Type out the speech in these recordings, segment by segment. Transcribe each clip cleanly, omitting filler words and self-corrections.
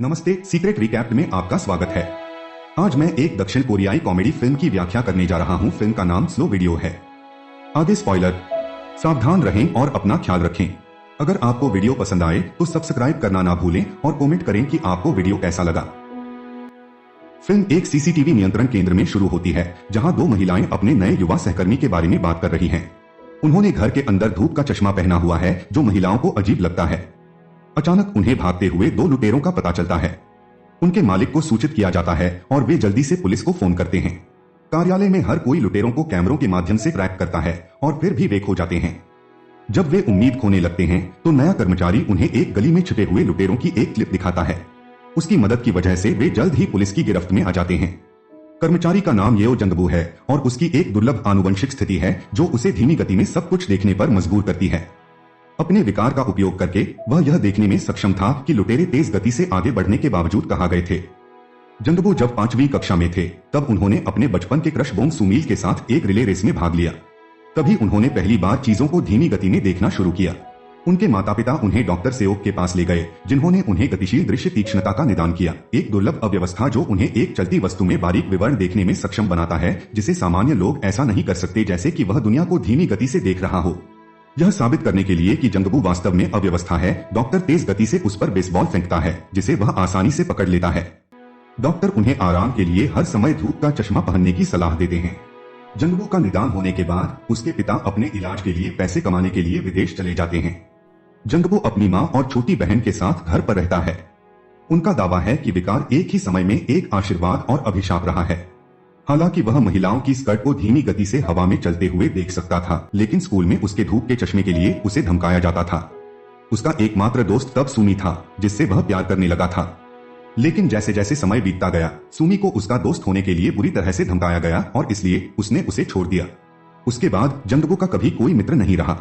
नमस्ते, secret recap में आपका स्वागत है। आज मैं एक दक्षिण कोरियाई कॉमेडी फिल्म की व्याख्या करने जा रहा हूँ। फिल्म का नाम स्लो वीडियो है। आगे स्पॉइलर, सावधान रहें और अपना ख्याल रखें। अगर आपको वीडियो पसंद आए तो सब्सक्राइब करना ना भूलें और कमेंट करें कि आपको वीडियो कैसा लगा। फिल्म एक सीसीटीवी नियंत्रण केंद्र में शुरू होती है, जहां दो महिलाएं अपने नए युवा सहकर्मी के बारे में बात कर रही हैं। उन्होंने घर के अंदर धूप का चश्मा पहना हुआ है, जो महिलाओं को अजीब लगता है। अचानक उन्हें भागते हुए दो लुटेरों का पता चलता है। उनके मालिक को सूचित किया जाता है और वे जल्दी से पुलिस को फोन करते हैं। कार्यालय में हर कोई लुटेरों को कैमरों के माध्यम से ट्रैक करता है और फिर भी वे खो जाते हैं। जब वे उम्मीद खोने लगते हैं तो नया कर्मचारी उन्हें एक गली में छिपे हुए लुटेरों की एक क्लिप दिखाता है। उसकी मदद की वजह से वे जल्द ही पुलिस की गिरफ्त में आ जाते हैं। कर्मचारी का नाम येओ जंगबू है और उसकी एक दुर्लभ आनुवंशिक स्थिति है जो उसे धीमी गति में सब कुछ देखने पर मजबूर करती है। अपने विकार का उपयोग करके वह यह देखने में सक्षम था कि लुटेरे तेज गति से आगे बढ़ने के बावजूद कहां गए थे। जंगबू जब 5वीं कक्षा में थे तब उन्होंने अपने बचपन के क्रश बोंग सुमील के साथ एक रिले रेस में भाग लिया। तभी उन्होंने पहली बार चीजों को धीमी गति में देखना शुरू किया। उनके माता पिता उन्हें डॉक्टर सेओक के पास ले गए, जिन्होंने उन्हें गतिशील दृश्य तीक्ष्णता का निदान किया, एक दुर्लभ अव्यवस्था जो उन्हें एक चलती वस्तु में बारीक विवरण देखने में सक्षम बनाता है, जिसे सामान्य लोग ऐसा नहीं कर सकते, जैसे कि वह दुनिया को धीमी गति से देख रहा हो। यह साबित करने के लिए कि जंगबू वास्तव में अव्यवस्था है, डॉक्टर तेज गति से उस पर बेसबॉल फेंकता है, जिसे वह आसानी से पकड़ लेता है। डॉक्टर उन्हें आराम के लिए हर समय धूप का चश्मा पहनने की सलाह देते हैं। जंगबू का निदान होने के बाद उसके पिता अपने इलाज के लिए पैसे कमाने के लिए विदेश चले जाते हैं। जंगबू अपनी माँ और छोटी बहन के साथ घर पर रहता है। उनका दावा है कि विकार एक ही समय में एक आशीर्वाद और अभिशाप रहा है। हालांकि वह महिलाओं की स्कर्ट को धीमी गति से हवा में चलते हुए देख सकता था, लेकिन स्कूल में उसके धूप के चश्मे के लिए उसे धमकाया जाता था। उसका एकमात्र दोस्त तब सुमी था, जिससे वह प्यार करने लगा था। लेकिन जैसे जैसे समय बीतता गया, सुमी को उसका दोस्त होने के लिए बुरी तरह से धमकाया गया और इसलिए उसने उसे छोड़ दिया। उसके बाद जंगबू का कभी कोई मित्र नहीं रहा।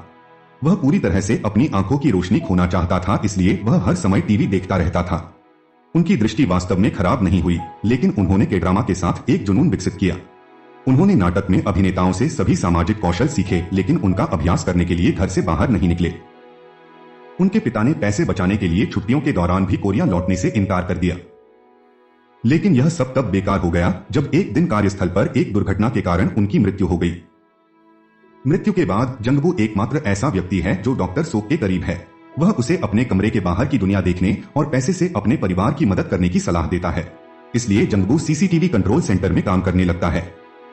वह पूरी तरह से अपनी आंखों की रोशनी खोना चाहता था, इसलिए वह हर समय टीवी देखता रहता था। उनकी दृष्टि वास्तव में खराब नहीं हुई, लेकिन उन्होंने के ड्रामा के साथ एक जुनून विकसित किया। उन्होंने नाटक में अभिनेताओं से सभी सामाजिक कौशल सीखे, लेकिन उनका अभ्यास करने के लिए घर से बाहर नहीं निकले। उनके पिता ने पैसे बचाने के लिए छुट्टियों के दौरान भी कोरिया लौटने से इनकार कर दिया। लेकिन यह सब तब बेकार हो गया जब एक दिन कार्यस्थल पर एक दुर्घटना के कारण उनकी मृत्यु हो गई। मृत्यु के बाद जंगबू एकमात्र ऐसा व्यक्ति है जो डॉक्टर सोक के करीब है। वह उसे अपने कमरे के बाहर की दुनिया देखने और पैसे से अपने परिवार की मदद करने की सलाह देता है। इसलिए जंगबू सीसीटीवी कंट्रोल सेंटर में काम करने लगता है।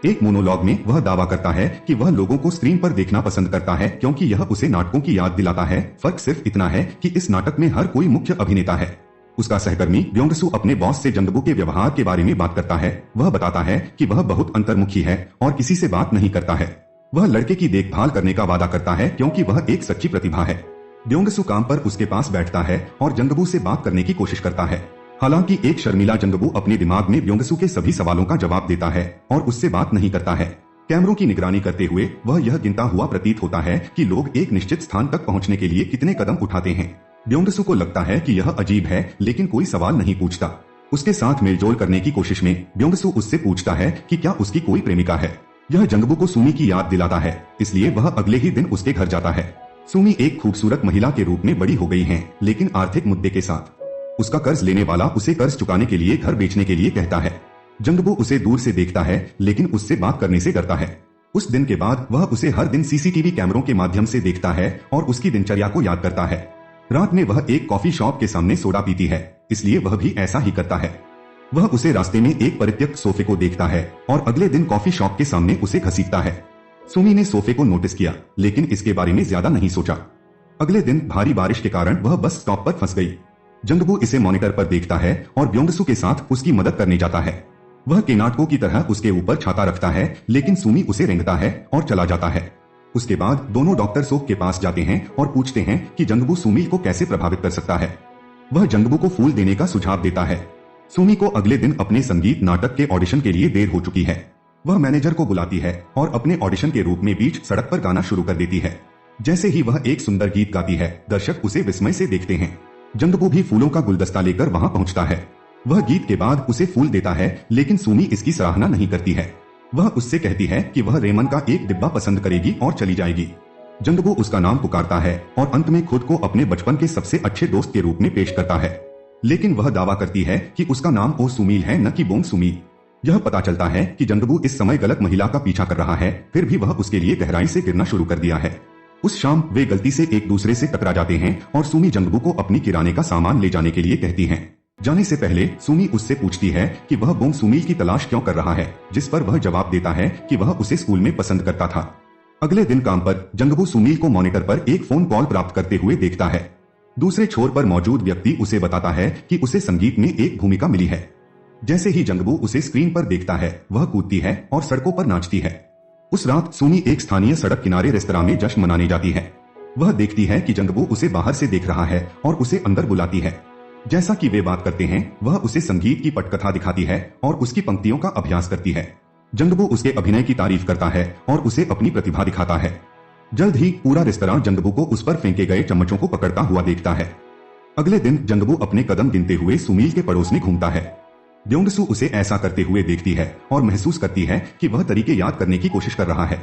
एक मोनोलॉग में वह दावा करता है कि वह लोगों को स्क्रीन पर देखना पसंद करता है, क्योंकि यह उसे नाटकों की याद दिलाता है। फर्क सिर्फ इतना है कि इस नाटक में हर कोई मुख्य अभिनेता है। उसका सहकर्मी ब्योंगसू अपने बॉस से जंगबू के व्यवहार के बारे में बात करता है। वह बताता है कि वह बहुत अंतर्मुखी है और किसी से बात नहीं करता है। वह लड़के की देखभाल करने का वादा करता है, क्योंकि वह एक सच्ची प्रतिभा है। ब्योंगसू काम पर उसके पास बैठता है और जंगबू से बात करने की कोशिश करता है। हालांकि एक शर्मीला जंगबू अपने दिमाग में ब्योंगसू के सभी सवालों का जवाब देता है और उससे बात नहीं करता है। कैमरों की निगरानी करते हुए वह यह गिनता हुआ प्रतीत होता है कि लोग एक निश्चित स्थान तक पहुंचने के लिए कितने कदम उठाते हैं। ब्योंगसू को लगता है कि यह अजीब है, लेकिन कोई सवाल नहीं पूछता। उसके साथ मेलजोल करने की कोशिश में ब्योंगसू उससे पूछता है कि क्या उसकी कोई प्रेमिका है। यह जंगबू को सुमी की याद दिलाता है, इसलिए वह अगले ही दिन उसके घर जाता है। सुमी एक खूबसूरत महिला के रूप में बड़ी हो गई है, लेकिन आर्थिक मुद्दे के साथ। उसका कर्ज लेने वाला उसे कर्ज चुकाने के लिए घर बेचने के लिए कहता है। जंगबू उसे दूर से देखता है, लेकिन उससे बात करने से डरता है। उस दिन के बाद वह उसे हर दिन सीसीटीवी कैमरों के माध्यम से देखता है और उसकी दिनचर्या को याद करता है। रात में वह एक कॉफी शॉप के सामने सोडा पीती है, इसलिए वह भी ऐसा ही करता है। वह उसे रास्ते में एक परित्यक्त सोफे को देखता है और अगले दिन कॉफी शॉप के सामने उसे घसीटता है। सुमी ने सोफे को नोटिस किया, लेकिन इसके बारे में ज्यादा नहीं सोचा। अगले दिन भारी बारिश के कारण वह बस स्टॉप पर फंस गई। जंगबू इसे मॉनिटर पर देखता है और ब्योंगसू के साथ उसकी मदद करने जाता है। वह केनाटको की तरह उसके ऊपर छाता रखता है, लेकिन सुमी उसे रेंगता है और चला जाता है। उसके बाद दोनों डॉक्टर सोक के पास जाते हैं और पूछते हैं कि जंगबू सुमी को कैसे प्रभावित कर सकता है। वह जंगबू को फूल देने का सुझाव देता है। सुमी को अगले दिन अपने संगीत नाटक के ऑडिशन के लिए देर हो चुकी है। वह मैनेजर को बुलाती है और अपने ऑडिशन के रूप में बीच सड़क पर गाना शुरू कर देती है। जैसे ही वह एक सुंदर गीत गाती है, दर्शक उसे विस्मय से देखते हैं। जंगबू भी फूलों का गुलदस्ता लेकर वहां पहुंचता है। वह गीत के बाद उसे फूल देता है, लेकिन सुमी इसकी सराहना नहीं करती है। वह उससे कहती है कि वह रेमन का एक डिब्बा पसंद करेगी और चली जाएगी। जंगबू उसका नाम पुकारता है और अंत में खुद को अपने बचपन के सबसे अच्छे दोस्त के रूप में पेश करता है। लेकिन वह दावा करती है कि उसका नाम ओ सुमील है, न कि बोंग सुमील। यह पता चलता है कि जंगबू इस समय गलत महिला का पीछा कर रहा है, फिर भी वह उसके लिए गहराई से गिरना शुरू कर दिया है। उस शाम वे गलती से एक दूसरे से टकरा जाते हैं और सुमी जंगबू को अपनी किराने का सामान ले जाने के लिए कहती है। जाने से पहले सुमी उससे पूछती है कि वह बोंग सुमील की तलाश क्यों कर रहा है, जिस पर वह जवाब देता है कि वह उसे स्कूल में पसंद करता था। अगले दिन काम पर जंगबू सुमील को मॉनिटर पर एक फोन कॉल प्राप्त करते हुए देखता है। दूसरे छोर पर मौजूद व्यक्ति उसे बताता है कि उसे संगीत में एक भूमिका मिली है। जैसे ही जंगबू उसे स्क्रीन पर देखता है, वह कूदती है और सड़कों पर नाचती है। उस रात सुमी एक स्थानीय सड़क किनारे रेस्तरां में जश्न मनाने जाती है। वह देखती है कि जंगबू उसे बाहर से देख रहा है और उसे अंदर बुलाती है। जैसा कि वे बात करते हैं, वह उसे संगीत की पटकथा दिखाती है और उसकी पंक्तियों का अभ्यास करती है। जंगबू उसके अभिनय की तारीफ करता है और उसे अपनी प्रतिभा दिखाता है। जल्द ही पूरा रेस्तरां जंगबू को उस पर फेंके गए चम्मचों को पकड़ता हुआ देखता है। अगले दिन जंगबू अपने कदम गिनते हुए सुमील के पड़ोस में घूमता है। ब्योंगसू उसे ऐसा करते हुए देखती है और महसूस करती है कि वह तरीके याद करने की कोशिश कर रहा है।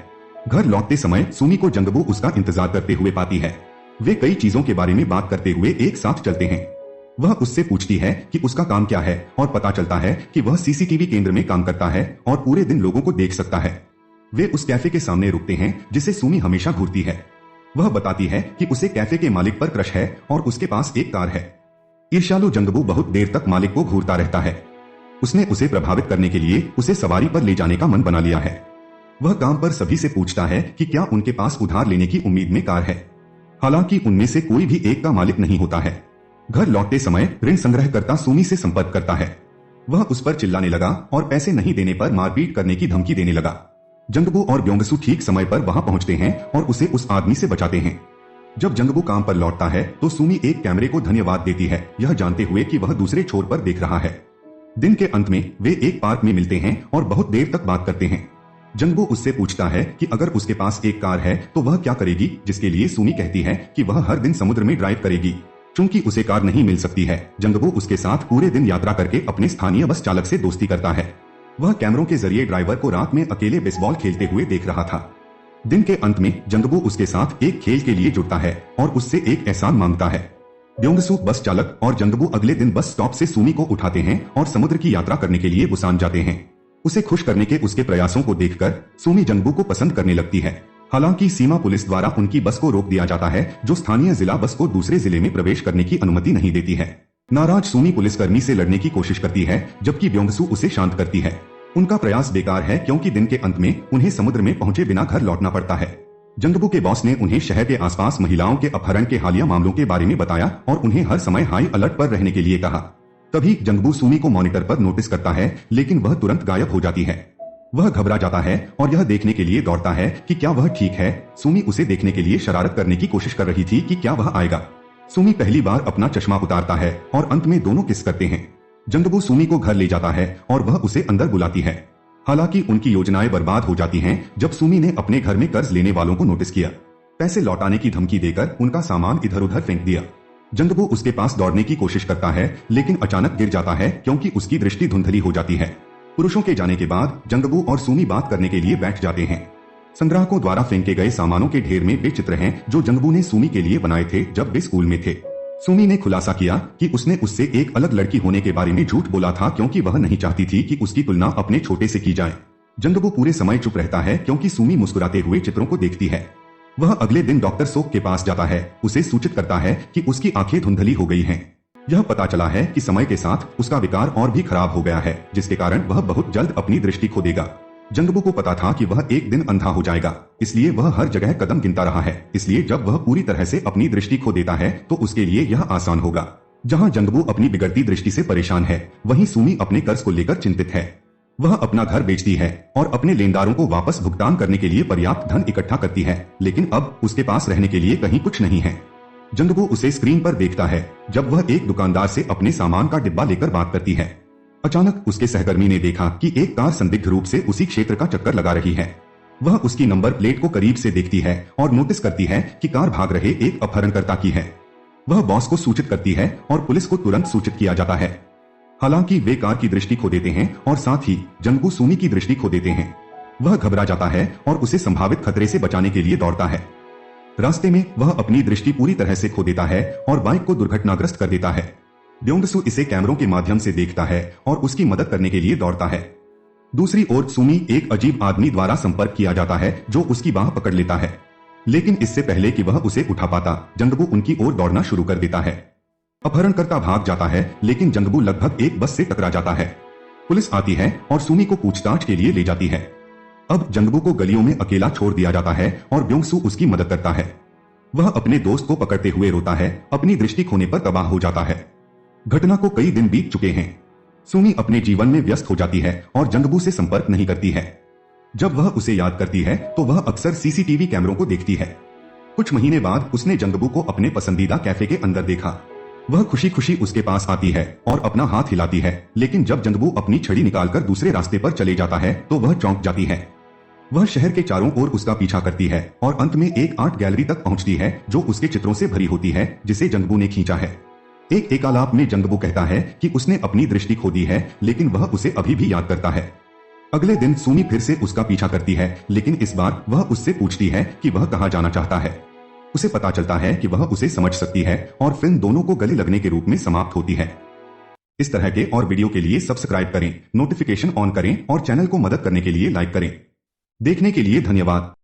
घर लौटते समय सुमी को जंगबू उसका इंतजार करते हुए पाती है। वे कई चीजों के बारे में बात करते हुए एक साथ चलते हैं। वह उससे पूछती है कि उसका काम क्या है और पता चलता है कि वह सीसीटीवी केंद्र में काम करता है और पूरे दिन लोगों को देख सकता है। वे उस कैफे के सामने रुकते हैं जिसे सुमी हमेशा घूरती है। वह बताती है कि उसे कैफे के मालिक पर क्रश है और उसके पास एक कार है। ईर्ष्यालु जंगबू बहुत देर तक मालिक को घूरता रहता है। उसने उसे प्रभावित करने के लिए उसे सवारी पर ले जाने का मन बना लिया है। वह काम पर सभी से पूछता है कि क्या उनके पास उधार लेने की उम्मीद में कार है, हालांकि उनमें से कोई भी एक का मालिक नहीं होता है। घर लौटते समय ऋण संग्रहकर्ता सुमी से संपर्क करता है। वह उस पर चिल्लाने लगा और पैसे नहीं देने पर मारपीट करने की धमकी देने लगा। जंगबू और ब्योंगसू ठीक समय पर वहां पहुंचते हैं और उसे उस आदमी से बचाते हैं। जब जंगबू काम पर लौटता है तो सुमी एक कैमरे को धन्यवाद देती है, यह जानते हुए कि वह दूसरे छोर पर देख रहा है। दिन के अंत में वे एक पार्क में मिलते हैं और बहुत देर तक बात करते हैं। जंगबू उससे पूछता है कि अगर उसके पास एक कार है तो वह क्या करेगी, जिसके लिए सुमी कहती है कि वह हर दिन समुद्र में ड्राइव करेगी। चूंकि उसे कार नहीं मिल सकती है, जंगबू उसके साथ पूरे दिन यात्रा करके अपने स्थानीय बस चालक से दोस्ती करता है। वह कैमरों के जरिए ड्राइवर को रात में अकेले बेसबॉल खेलते हुए देख रहा था। दिन के अंत में जंगबू उसके साथ एक खेल के लिए जुड़ता है और उससे एक एहसान मांगता है। ब्योंगसू बस चालक और जंगबू अगले दिन बस स्टॉप से सुमी को उठाते हैं और समुद्र की यात्रा करने के लिए बुसान जाते हैं। उसे खुश करने के उसके प्रयासों को देखकर सुमी जंगबू को पसंद करने लगती है। हालांकि सीमा पुलिस द्वारा उनकी बस को रोक दिया जाता है, जो स्थानीय जिला बस को दूसरे जिले में प्रवेश करने की अनुमति नहीं देती है। नाराज सुमी पुलिसकर्मी से लड़ने की कोशिश करती है, जबकि ब्योंगसू उसे शांत करती है। उनका प्रयास बेकार है क्योंकि दिन के अंत में उन्हें समुद्र में पहुंचे बिना घर लौटना पड़ता है। जंगबू के बॉस ने उन्हें शहर के आसपास महिलाओं के अपहरण के हालिया मामलों के बारे में बताया और उन्हें हर समय हाई अलर्ट पर रहने के लिए कहा। तभी जंगबू सुमी को मॉनिटर पर नोटिस करता है, लेकिन वह तुरंत गायब हो जाती है। वह घबरा जाता है और यह देखने के लिए दौड़ता है कि क्या वह ठीक है। सुमी उसे देखने के लिए शरारत करने की कोशिश कर रही थी कि क्या वह आएगा। सुमी पहली बार अपना चश्मा उतारता है और अंत में दोनों किस करते हैं। जंगबू सुमी को घर ले जाता है और वह उसे अंदर बुलाती है। हालांकि उनकी योजनाएं बर्बाद हो जाती हैं जब सुमी ने अपने घर में कर्ज लेने वालों को नोटिस किया। पैसे लौटाने की धमकी देकर उनका सामान इधर उधर फेंक दिया। जंगबू उसके पास दौड़ने की कोशिश करता है, लेकिन अचानक गिर जाता है क्योंकि उसकी दृष्टि धुंधली हो जाती है। पुरुषों के जाने के बाद जंगबू और सुमी बात करने के लिए बैठ जाते हैं। संग्राहकों द्वारा फेंके गए सामानों के ढेर में वे चित्र हैं जो जंगबू ने सुमी के लिए बनाए थे जब वे स्कूल में थे। सुमी ने खुलासा किया कि उसने उससे एक अलग लड़की होने के बारे में झूठ बोला था क्योंकि वह नहीं चाहती थी कि उसकी तुलना अपने छोटे से की जाए। जंगबू पूरे समय चुप रहता है क्योंकि सुमी मुस्कुराते हुए चित्रों को देखती है। वह अगले दिन डॉक्टर सोक के पास जाता है, उसे सूचित करता है कि उसकी आंखें धुंधली हो गई हैं। यह पता चला है कि समय के साथ उसका विकार और भी खराब हो गया है, जिसके कारण वह बहुत जल्द अपनी दृष्टि खो देगा। जंगबू को पता था कि वह एक दिन अंधा हो जाएगा, इसलिए वह हर जगह कदम गिनता रहा है। इसलिए जब वह पूरी तरह से अपनी दृष्टि खो देता है तो उसके लिए यह आसान होगा। जहां जंगबू अपनी बिगड़ती दृष्टि से परेशान है, वहीं सुमी अपने कर्ज को लेकर चिंतित है। वह अपना घर बेचती है और अपने लेनदारों को वापस भुगतान करने के लिए पर्याप्त धन इकट्ठा करती है, लेकिन अब उसके पास रहने के लिए कहीं कुछ नहीं है। जंगबू उसे स्क्रीन पर देखता है जब वह एक दुकानदार से अपने सामान का डिब्बा लेकर बात करती है। अचानक उसके सहकर्मी ने देखा कि एक कार संदिग्ध रूप से उसी क्षेत्र का चक्कर लगा रही है। वह उसकी नंबर प्लेट को करीब से देखती है और नोटिस करती है कि कार भाग रहे एक अपहरणकर्ता की है। वह बॉस को सूचित करती है और पुलिस को तुरंत सूचित किया जाता है। हालांकि वे कार की दृष्टि खो देते हैं और साथ ही जंगबू सुमी की दृष्टि खो देते हैं। वह घबरा जाता है और उसे संभावित खतरे से बचाने के लिए दौड़ता है। रास्ते में वह अपनी दृष्टि पूरी तरह से खो देता है और बाइक को दुर्घटनाग्रस्त कर देता है। ब्योंगसू इसे कैमरों के माध्यम से देखता है और उसकी मदद करने के लिए दौड़ता है। दूसरी ओर सुमी एक अजीब आदमी द्वारा संपर्क किया जाता है जो उसकी बाह पकड़ लेता है, लेकिन इससे पहले कि वह उसे उठा पाता, जंगबू उनकी ओर दौड़ना शुरू कर देता है। अपहरणकर्ता भाग जाता है, लेकिन जंगबू लगभग एक बस से टकरा जाता है। पुलिस आती है और सुमी को पूछताछ के लिए ले जाती है। अब जंगबू को गलियों में अकेला छोड़ दिया जाता है और ब्योंगसू उसकी मदद करता है। वह अपने दोस्त को पकड़ते हुए रोता है, अपनी दृष्टि खोने पर तबाह हो जाता है। घटना को कई दिन बीत चुके हैं। सुमी अपने जीवन में व्यस्त हो जाती है और जंगबू से संपर्क नहीं करती है। जब वह उसे याद करती है तो वह अक्सर सीसीटीवी कैमरों को देखती है। कुछ महीने बाद उसने जंगबू को अपने पसंदीदा कैफे के अंदर देखा। वह खुशी खुशी उसके पास आती है और अपना हाथ हिलाती है, लेकिन जब जंगबू अपनी छड़ी निकालकर दूसरे रास्ते पर चले जाता है तो वह चौंक जाती है। वह शहर के चारों ओर उसका पीछा करती है और अंत में एक आर्ट गैलरी तक पहुंचती है जो उसके चित्रों से भरी होती है जिसे जंगबू ने खींचा है। एक एकालाप में जंगबू कहता है कि उसने अपनी दृष्टि खो दी है, लेकिन वह उसे अभी भी याद करता है। अगले दिन सुमी फिर से उसका पीछा करती है, लेकिन इस बार वह उससे पूछती है कि वह कहाँ जाना चाहता है। उसे पता चलता है कि वह उसे समझ सकती है और फिल्म दोनों को गले लगने के रूप में समाप्त होती है। इस तरह के और वीडियो के लिए सब्सक्राइब करें, नोटिफिकेशन ऑन करें और चैनल को मदद करने के लिए लाइक करें। देखने के लिए धन्यवाद।